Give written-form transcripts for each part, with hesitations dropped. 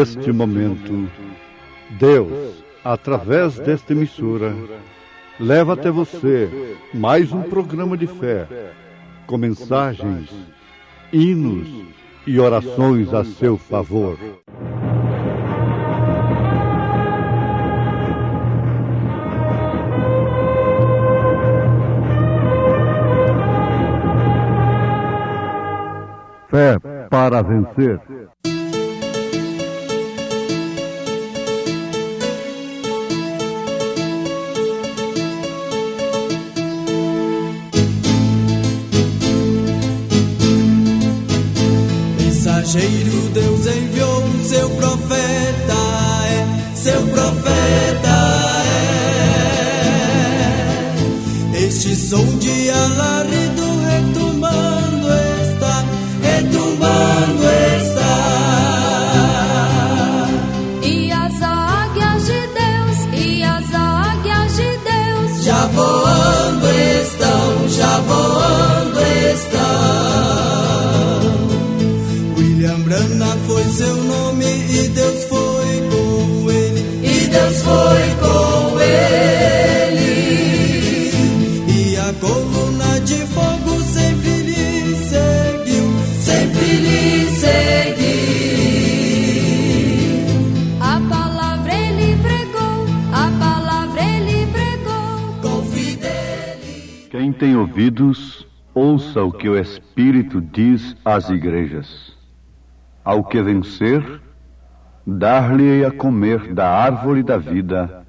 neste momento, Deus, através desta emissora, leva até você mais um programa de fé, com mensagens, hinos e orações a seu favor. Fé para vencer. Mensageiro, Deus enviou seu profeta, seu profeta Este som de alarido retumbando está, retumbando está. E as águias de Deus, e as águias de Deus já voando estão, já voando estão. William Branham foi seu nome e Deus foi com ele, e Deus foi com ele. E a coluna de fogo sempre lhe seguiu, sempre lhe seguiu. A palavra ele pregou, a palavra ele pregou com fidelidade. Quem tem ouvidos, ouça o que o Espírito diz às igrejas. Ao que vencer, dar-lhe a comer da árvore da vida,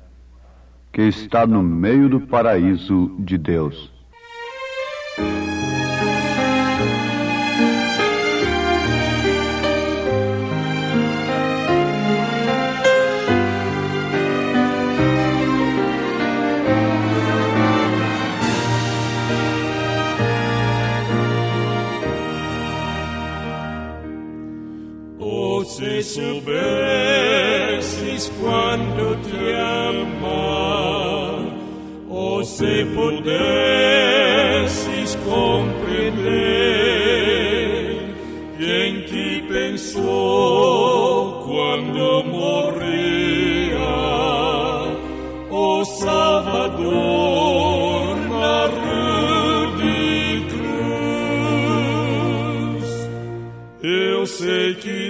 que está no meio do paraíso de Deus. Se soubesses quanto te ama, ou se pudesses compreender quem te pensou quando morria, o Salvador na rude cruz. Eu sei que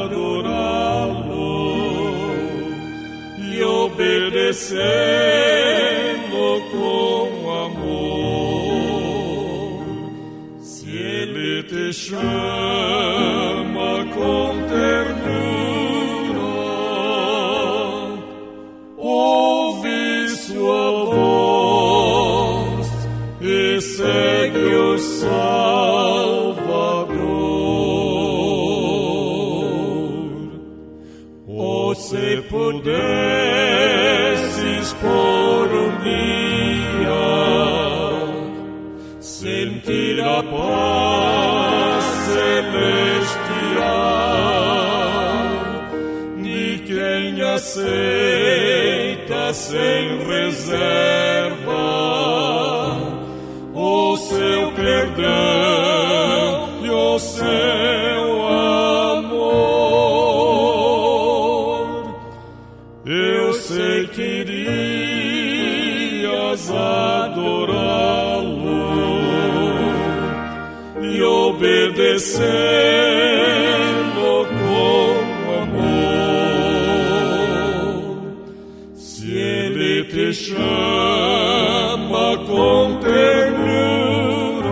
adorá-lo e obedecê-lo com amor. Se ele te chama com ternura, ouve sua voz e segue o Se pudesses por dia sentir a paz celestial de quem aceita sem reserva o seu perdão e o seu adorá-lo e obedecê-lo com amor. Se ele te chama com ternura,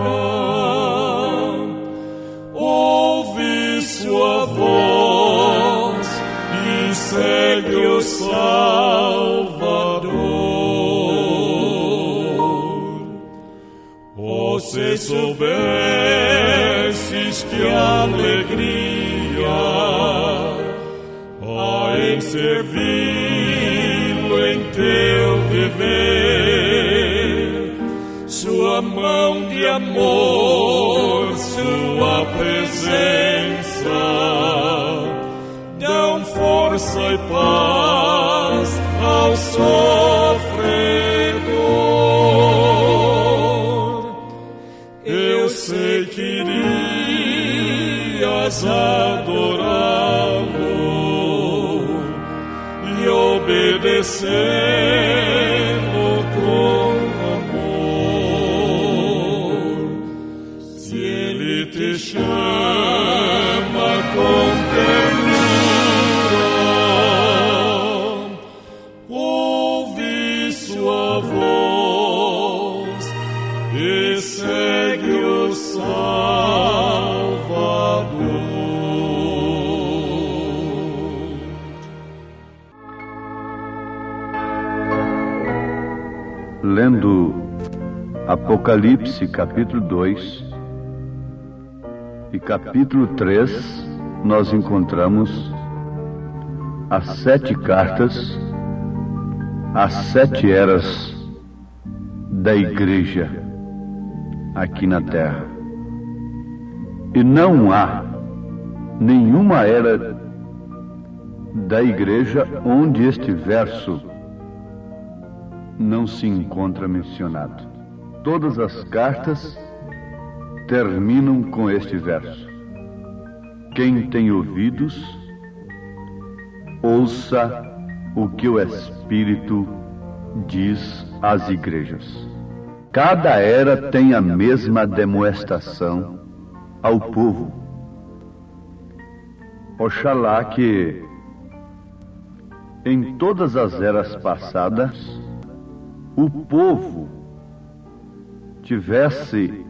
ouve sua voz e segue o Se soubesses que alegria há em servi-lo em teu viver, sua mão de amor, sua presença dão força e paz ao sofredor. Eu sei que irias adorar obedecê-lo com amor. Se ele te chama com ternura, ouve sua voz e segue o Salvador. Lendo Apocalipse capítulo 2 e capítulo 3, nós encontramos as 7 cartas, as 7 eras da igreja aqui na terra. E não há nenhuma era da igreja onde este verso não se encontra mencionado. Todas as cartas terminam com este verso: quem tem ouvidos, ouça o que o Espírito diz às igrejas. Cada era tem a mesma demonstração ao povo. Oxalá que em todas as eras passadas o povo tivesse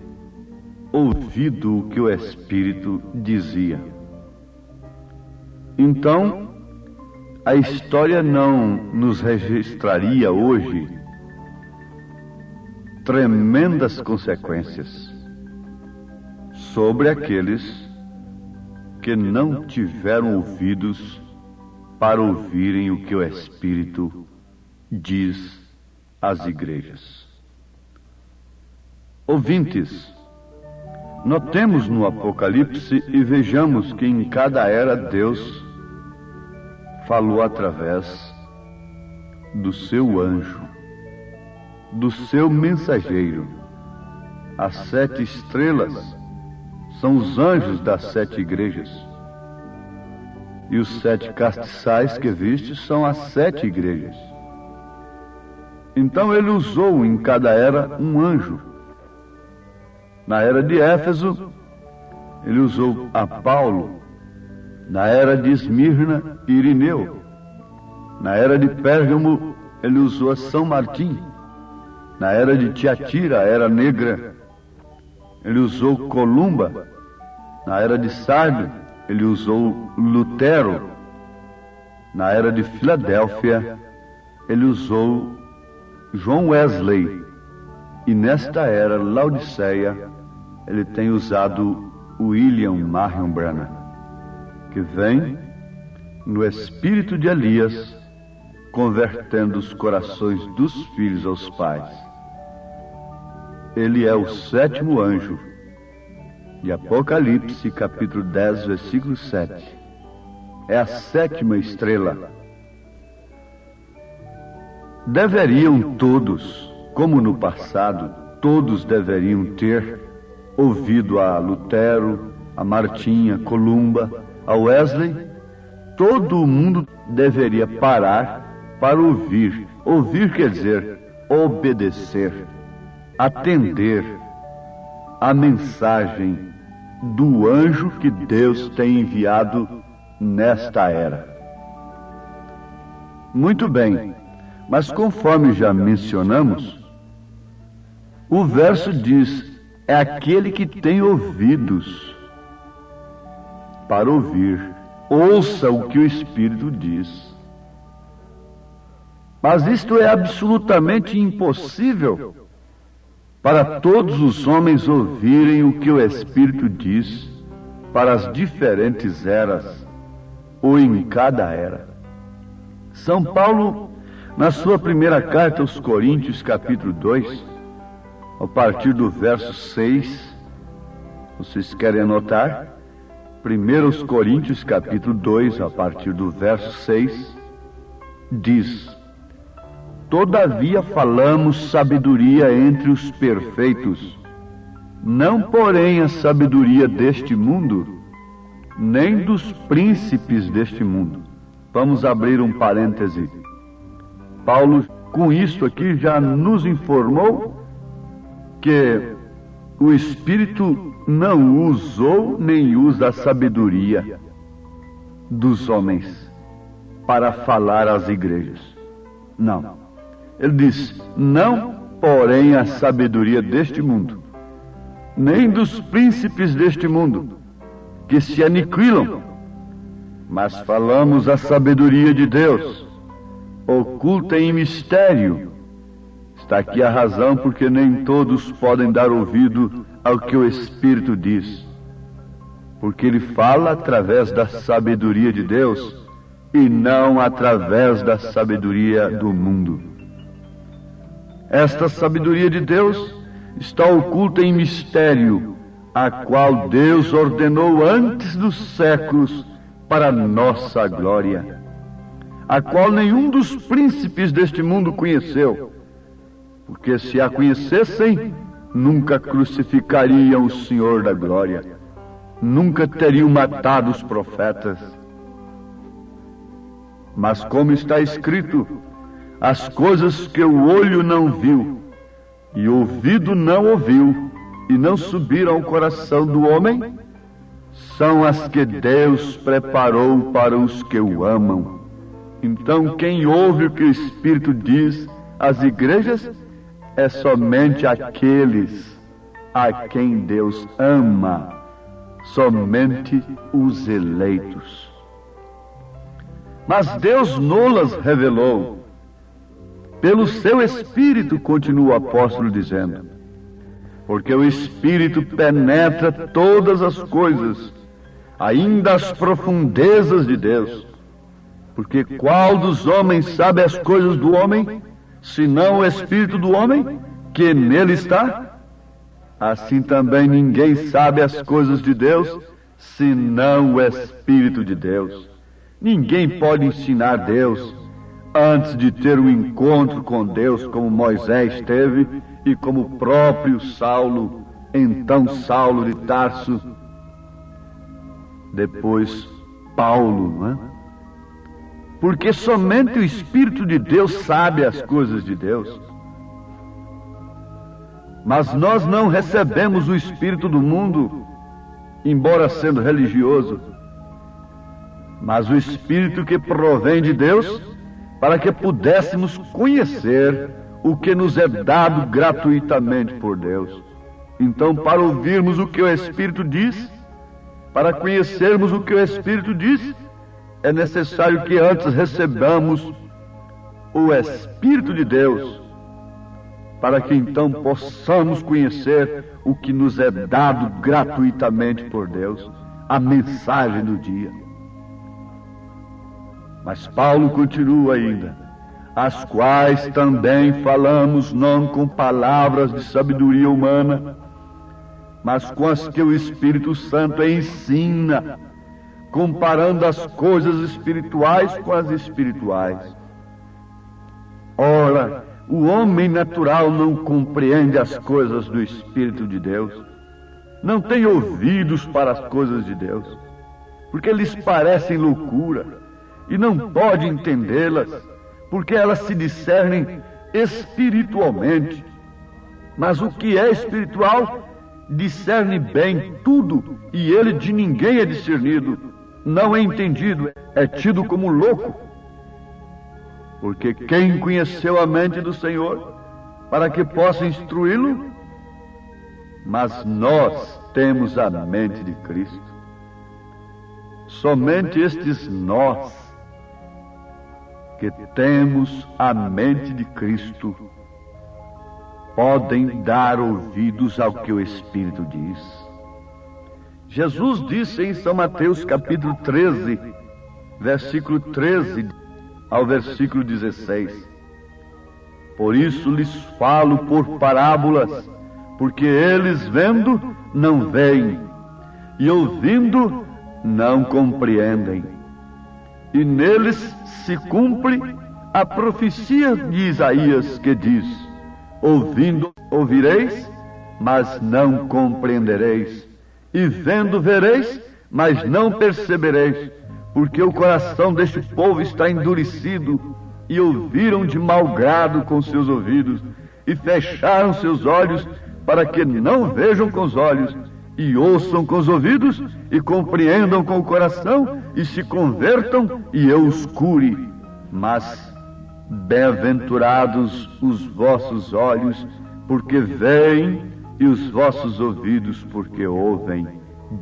ouvido o que o Espírito dizia. Então, a história não nos registraria hoje tremendas consequências sobre aqueles que não tiveram ouvidos para ouvirem o que o Espírito diz às igrejas. Ouvintes, notemos no Apocalipse e vejamos que em cada era Deus falou através do seu anjo, do seu mensageiro. As 7 estrelas são os anjos das 7 igrejas, e os 7 castiçais que vistes são as 7 igrejas. Então ele usou em cada era um anjo. Na era de Éfeso, ele usou a Paulo. Na era de Esmirna, Irineu. Na era de Pérgamo, ele usou a São Martim. Na era de Tiatira, a era negra, ele usou Columba. Na era de Sardo, ele usou Lutero. Na era de Filadélfia, ele usou John Wesley. E nesta era, Laodiceia, ele tem usado William Marion Branham, que vem no espírito de Elias, convertendo os corações dos filhos aos pais. Ele é o 7º anjo de Apocalipse, capítulo 10, versículo 7. É a 7ª estrela. Deveriam todos, como no passado, todos deveriam ter ouvido a Lutero, a Martim, a Columba, a Wesley. Todo o mundo deveria parar para ouvir. Ouvir quer dizer obedecer, atender a mensagem do anjo que Deus tem enviado nesta era. Muito bem, mas conforme já mencionamos, o verso diz: é aquele que tem ouvidos para ouvir, ouça o que o Espírito diz. Mas isto é absolutamente impossível para todos os homens ouvirem o que o Espírito diz para as diferentes eras, ou em cada era. São Paulo, na sua primeira carta aos Coríntios, capítulo 2, a partir do verso 6, vocês querem anotar? 1 Coríntios, capítulo 2, a partir do verso 6, diz: todavia falamos sabedoria entre os perfeitos, não porém a sabedoria deste mundo, nem dos príncipes deste mundo. Vamos abrir um parêntese. Paulo, com isso aqui, já nos informou que o Espírito não usou nem usa a sabedoria dos homens para falar às igrejas. Não. Ele diz, não, porém, a sabedoria deste mundo, nem dos príncipes deste mundo, que se aniquilam, mas falamos a sabedoria de Deus, oculta em mistério. Está aqui a razão porque nem todos podem dar ouvido ao que o Espírito diz. Porque ele fala através da sabedoria de Deus e não através da sabedoria do mundo. Esta sabedoria de Deus está oculta em mistério, a qual Deus ordenou antes dos séculos para nossa glória, a qual nenhum dos príncipes deste mundo conheceu, porque se a conhecessem, nunca crucificariam o Senhor da glória, nunca teriam matado os profetas. Mas como está escrito, as coisas que o olho não viu, e o ouvido não ouviu, e não subiram ao coração do homem, são as que Deus preparou para os que o amam. Então, quem ouve o que o Espírito diz às igrejas é somente aqueles a quem Deus ama, somente os eleitos. Mas Deus nolas revelou pelo seu Espírito, continua o apóstolo dizendo, porque o Espírito penetra todas as coisas, ainda as profundezas de Deus. Porque qual dos homens sabe as coisas do homem, senão o Espírito do homem, que nele está? Assim também ninguém sabe as coisas de Deus, senão o Espírito de Deus. Ninguém pode ensinar Deus antes de ter um encontro com Deus, como Moisés teve e como o próprio Saulo, então Saulo de Tarso, depois Paulo, não é? Porque somente o Espírito de Deus sabe as coisas de Deus. Mas nós não recebemos o Espírito do mundo, embora sendo religioso, mas o Espírito que provém de Deus, para que pudéssemos conhecer o que nos é dado gratuitamente por Deus. Então, para ouvirmos o que o Espírito diz, para conhecermos o que o Espírito diz, é necessário que antes recebamos o Espírito de Deus, para que então possamos conhecer o que nos é dado gratuitamente por Deus, a mensagem do dia. Mas Paulo continua ainda, as quais também falamos não com palavras de sabedoria humana, mas com as que o Espírito Santo ensina, comparando as coisas espirituais com as espirituais. Ora, o homem natural não compreende as coisas do Espírito de Deus, não tem ouvidos para as coisas de Deus, porque lhes parecem loucura, e não pode entendê-las, porque elas se discernem espiritualmente. Mas o que é espiritual discerne bem tudo, e ele de ninguém é discernido, não é entendido, é tido como louco. Porque quem conheceu a mente do Senhor, para que possa instruí-lo? Mas nós temos a mente de Cristo. Somente estes nós, que temos a mente de Cristo, podem dar ouvidos ao que o Espírito diz. Jesus disse em São Mateus capítulo 13, versículo 13 ao versículo 16, por isso lhes falo por parábolas, porque eles vendo não veem, e ouvindo não compreendem. E neles se cumpre a profecia de Isaías, que diz, ouvindo ouvireis, mas não compreendereis, e vendo vereis, mas não percebereis, porque o coração deste povo está endurecido, e ouviram de mau grado com seus ouvidos, e fecharam seus olhos, para que não vejam com os olhos, e ouçam com os ouvidos, e compreendam com o coração, e se convertam, e eu os cure. Mas bem-aventurados os vossos olhos, porque veem, e os vossos ouvidos, porque ouvem,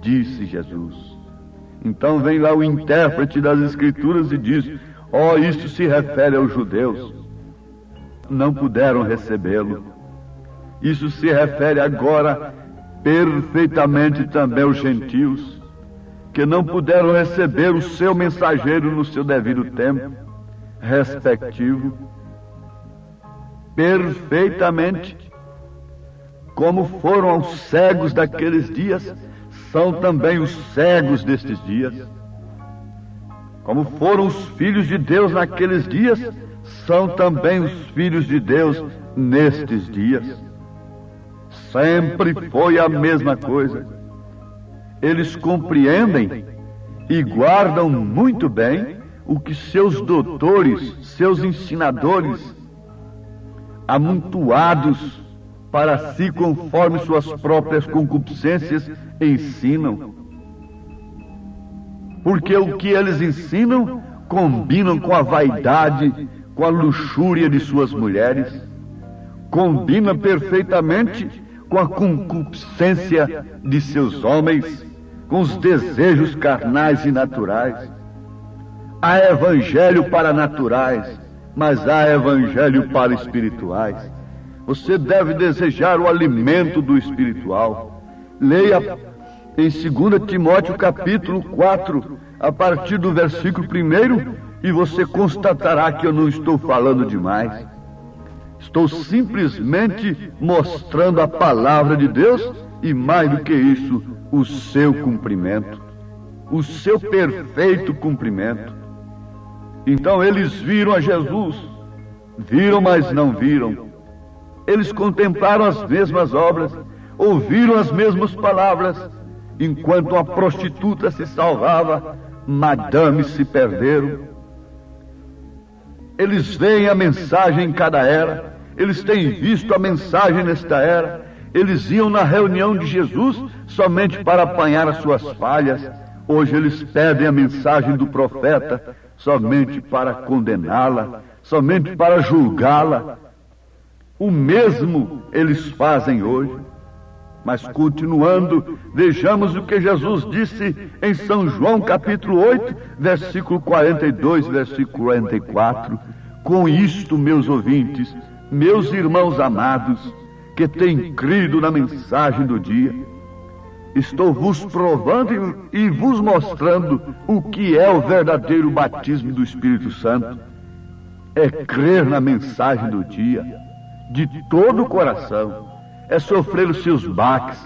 disse Jesus. Então vem lá o intérprete das Escrituras e diz: isto se refere aos judeus. Não puderam recebê-lo. Isso se refere agora perfeitamente também aos gentios, que não puderam receber o seu mensageiro no seu devido tempo respectivo. Perfeitamente, como foram os cegos daqueles dias, são também os cegos destes dias. Como foram os filhos de Deus naqueles dias, são também os filhos de Deus nestes dias. Sempre foi a mesma coisa. Eles compreendem e guardam muito bem o que seus doutores, seus ensinadores, amontoados para si conforme suas próprias concupiscências, ensinam. Porque o que eles ensinam combinam com a vaidade, com a luxúria de suas mulheres, combina perfeitamente com a concupiscência de seus homens, com os desejos carnais e naturais. Há evangelho para naturais, mas há evangelho para espirituais. Você deve desejar o alimento do espiritual. Leia em 2 Timóteo capítulo 4, a partir do versículo 1, e você constatará que eu não estou falando demais. Estou simplesmente mostrando a palavra de Deus e, mais do que isso, o seu cumprimento, o seu perfeito cumprimento. Então eles viram a Jesus, viram, mas não viram. Eles contemplaram as mesmas obras, ouviram as mesmas palavras. Enquanto a prostituta se salvava, madames se perderam. Eles veem a mensagem em cada era, eles têm visto a mensagem nesta era. Eles iam na reunião de Jesus somente para apanhar as suas falhas. Hoje eles pedem a mensagem do profeta somente para condená-la, somente para julgá-la. O mesmo eles fazem hoje. Mas continuando, vejamos o que Jesus disse em São João capítulo 8, versículo 42, versículo 44. Com isto, meus ouvintes, meus irmãos amados, que têm crido na mensagem do dia, estou vos provando e vos mostrando o que é o verdadeiro batismo do Espírito Santo. É crer na mensagem do dia, de todo o coração. É sofrer os seus baques,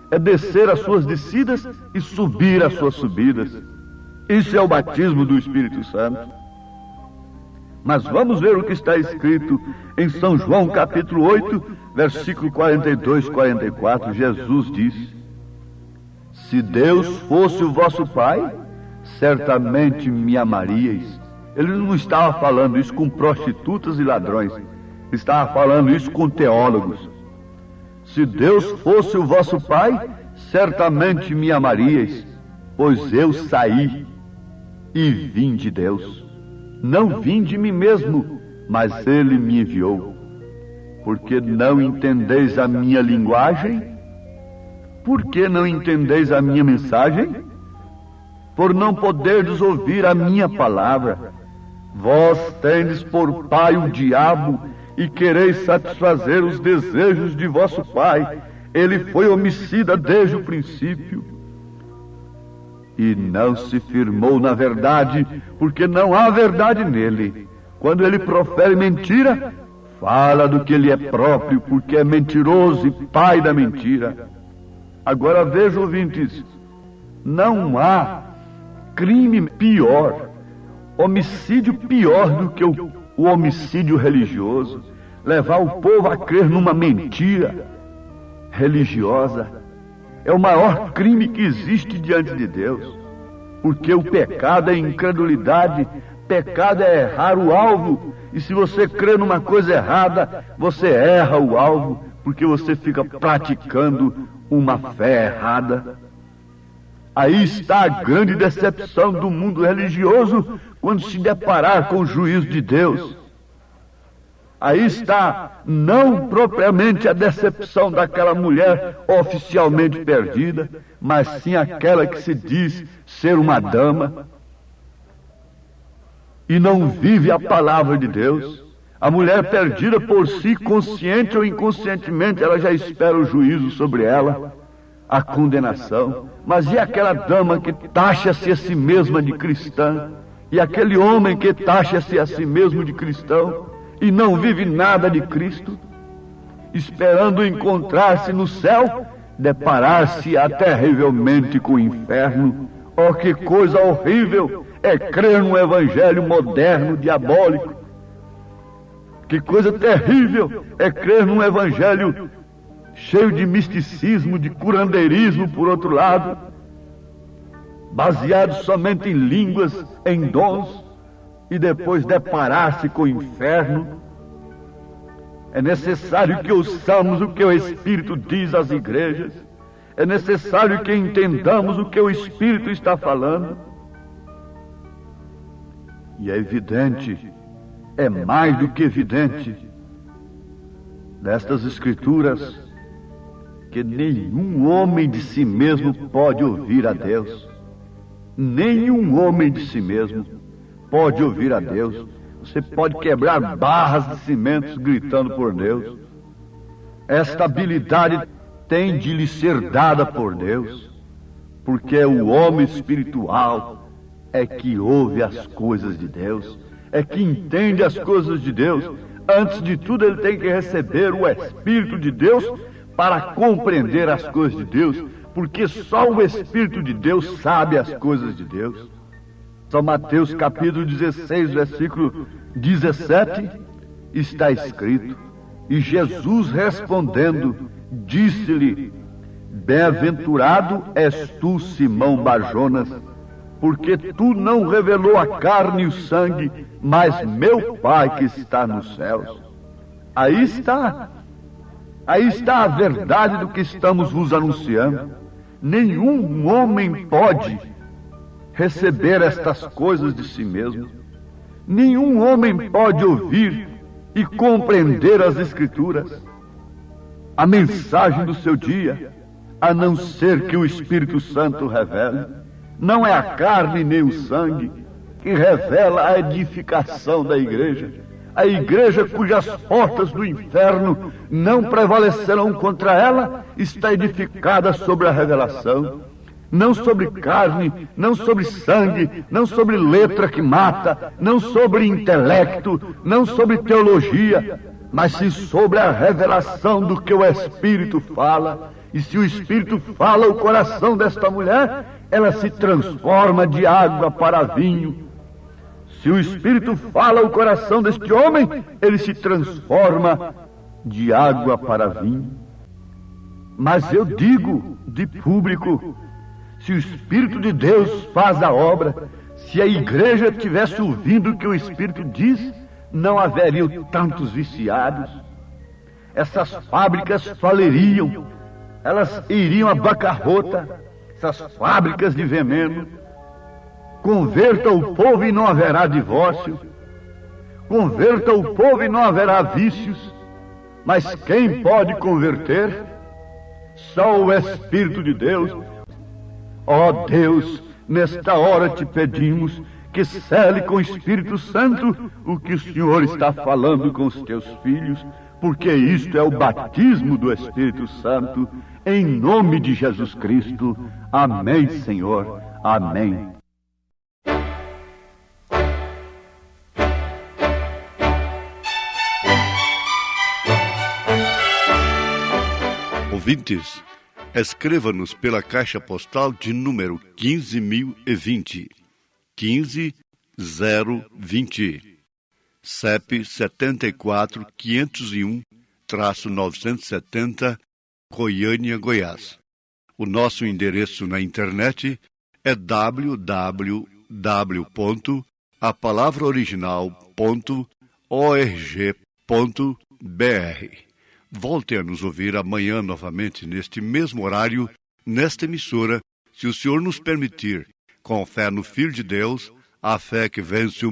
é descer as suas descidas e subir as suas subidas. Isso é o batismo do Espírito Santo. Mas vamos ver o que está escrito em São João capítulo 8, versículo 42 e 44. Jesus disse: se Deus fosse o vosso Pai, certamente me amaríeis. Ele não estava falando isso com prostitutas e ladrões, estava falando isso com teólogos. Se Deus fosse o vosso Pai, certamente me amaríeis, pois eu saí e vim de Deus. Não vim de mim mesmo, mas Ele me enviou. Porque não entendeis a minha linguagem? Por que não entendeis a minha mensagem? Por não poderdes ouvir a minha palavra. Vós tendes por pai o diabo, e quereis satisfazer os desejos de vosso pai. Ele foi homicida desde o princípio, e não se firmou na verdade, porque não há verdade nele. Quando ele profere mentira, fala do que ele é próprio, porque é mentiroso e pai da mentira. Agora veja, ouvintes, não há crime pior, homicídio pior do que o homicídio religioso. Levar o povo a crer numa mentira religiosa é o maior crime que existe diante de Deus, porque o pecado é incredulidade, pecado é errar o alvo. E se você crê numa coisa errada, você erra o alvo, porque você fica praticando uma fé errada. Aí está a grande decepção do mundo religioso quando se deparar com o juízo de Deus. Aí está não propriamente a decepção daquela mulher oficialmente perdida, mas sim aquela que se diz ser uma dama e não vive a palavra de Deus. A mulher perdida por si, consciente ou inconscientemente, ela já espera o juízo sobre ela, a condenação. Mas e aquela dama que taxa-se a si mesma de cristã? E aquele homem que taxa-se a si mesmo de cristão e não vive nada de Cristo, esperando encontrar-se no céu, deparar-se-á terrivelmente com o inferno? Oh, que coisa horrível é crer num evangelho moderno, diabólico. Que coisa terrível é crer num evangelho cheio de misticismo, de curandeirismo, por outro lado, baseado somente em línguas, em dons, e depois deparar-se com o inferno. É necessário que ouçamos o que o Espírito diz às igrejas. É necessário que entendamos o que o Espírito está falando. E é evidente, é mais do que evidente, nestas Escrituras, que nenhum homem de si mesmo pode ouvir a Deus. Nenhum homem de si mesmo pode ouvir a Deus. Você pode quebrar barras de cimentos gritando por Deus. Esta habilidade tem de lhe ser dada por Deus, porque o homem espiritual é que ouve as coisas de Deus, é que entende as coisas de Deus. Antes de tudo, ele tem que receber o Espírito de Deus para compreender as coisas de Deus, porque só o Espírito de Deus sabe as coisas de Deus. São Mateus capítulo 16, versículo 17, está escrito: e Jesus respondendo, disse-lhe: bem-aventurado és tu, Simão Barjonas, porque tu não revelou a carne e o sangue, mas meu Pai que está nos céus. Aí está a verdade do que estamos vos anunciando. Nenhum homem pode receber estas coisas de si mesmo. Nenhum homem pode ouvir e compreender as Escrituras, a mensagem do seu dia, a não ser que o Espírito Santo revele. Não é a carne nem o sangue que revela a edificação da igreja. A igreja cujas portas do inferno não prevalecerão contra ela está edificada sobre a revelação. Não sobre carne, não sobre sangue, não sobre letra que mata, não sobre intelecto, não sobre teologia, mas sim sobre a revelação do que o Espírito fala. E se o Espírito fala o coração desta mulher, ela se transforma de água para vinho. Se o Espírito fala o coração deste homem, ele se transforma de água para vinho. Mas eu digo de público, se o Espírito de Deus faz a obra, se a igreja tivesse ouvindo o que o Espírito diz, não haveriam tantos viciados. Essas fábricas faliriam, elas iriam à bancarrota, essas fábricas de veneno. Converta o povo e não haverá divórcio. Converta o povo e não haverá vícios. Mas quem pode converter? Só o Espírito de Deus. Ó Deus, nesta hora te pedimos que cele com o Espírito Santo o que o Senhor está falando com os teus filhos, porque isto é o batismo do Espírito Santo, em nome de Jesus Cristo. Amém, Senhor. Amém. Ouvintes, escreva-nos pela caixa postal de número 15.020, 15020, CEP 74.501-970, Goiânia, Goiás. O nosso endereço na internet é www.awr.org. a palavra original.org.br. Volte a nos ouvir amanhã novamente neste mesmo horário, nesta emissora, se o Senhor nos permitir, com fé no Filho de Deus, a fé que vence o mundo.